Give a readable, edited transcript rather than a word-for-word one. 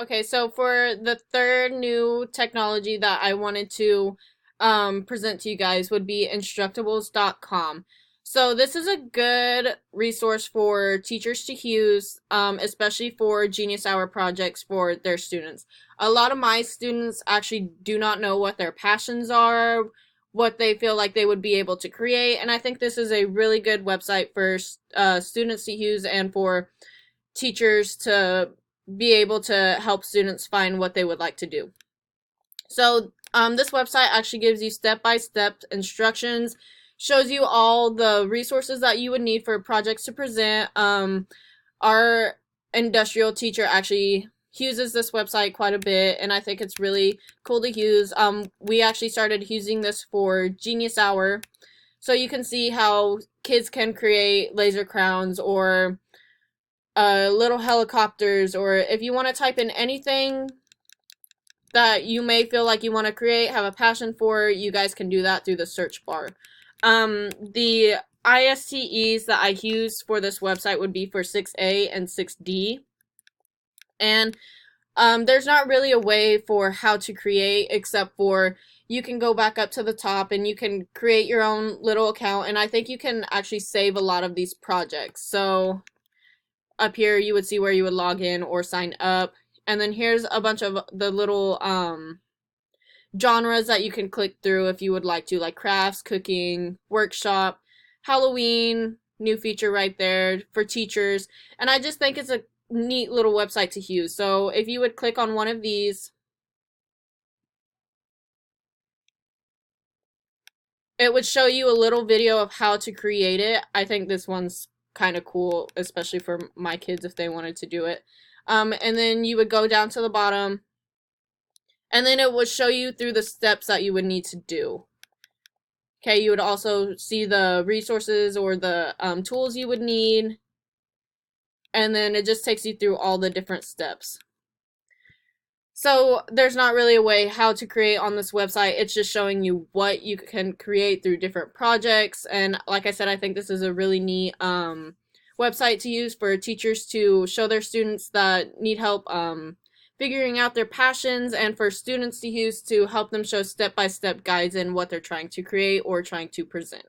Okay, so for the third new technology that I wanted to present to you guys would be Instructables.com. So this is a good resource for teachers to use, especially for Genius Hour projects for their students. A lot of my students actually do not know what their passions are, what they feel like they would be able to create, and I think this is a really good website for students to use and for teachers to be able to help students find what they would like to do. So this website actually gives you step-by-step instructions, shows you all the resources that you would need for projects to present. Our industrial teacher actually uses this website quite a bit, and I think it's really cool to use. We actually started using this for Genius Hour, so you can see how kids can create laser crowns or little helicopters, or if you want to type in anything that you may feel like you want to create, have a passion for, you guys can do that through the search bar. The ISTEs that I use for this website would be for 6A and 6D. And there's not really a way for how to create except for you can go back up to the top and you can create your own little account, and I think you can actually save a lot of these projects. So up here you would see where you would log in or sign up, and then here's a bunch of the little genres that you can click through if you would like to, like crafts, cooking, workshop, Halloween, new feature right there for teachers, and I just think it's a neat little website to use. So if you would click on one of these, it would show you a little video of how to create it. I think this one's kind of cool, especially for my kids if they wanted to do it. And then you would go down to the bottom, and then it would show you through the steps that you would need to do. Okay, you would also see the resources or the tools you would need, and then it just takes you through all the different steps. So there's not really a way how to create on this website. It's just showing you what you can create through different projects. And like I said, I think this is a really neat website to use for teachers to show their students that need help figuring out their passions, and for students to use to help them show step-by-step guides in what they're trying to create or trying to present.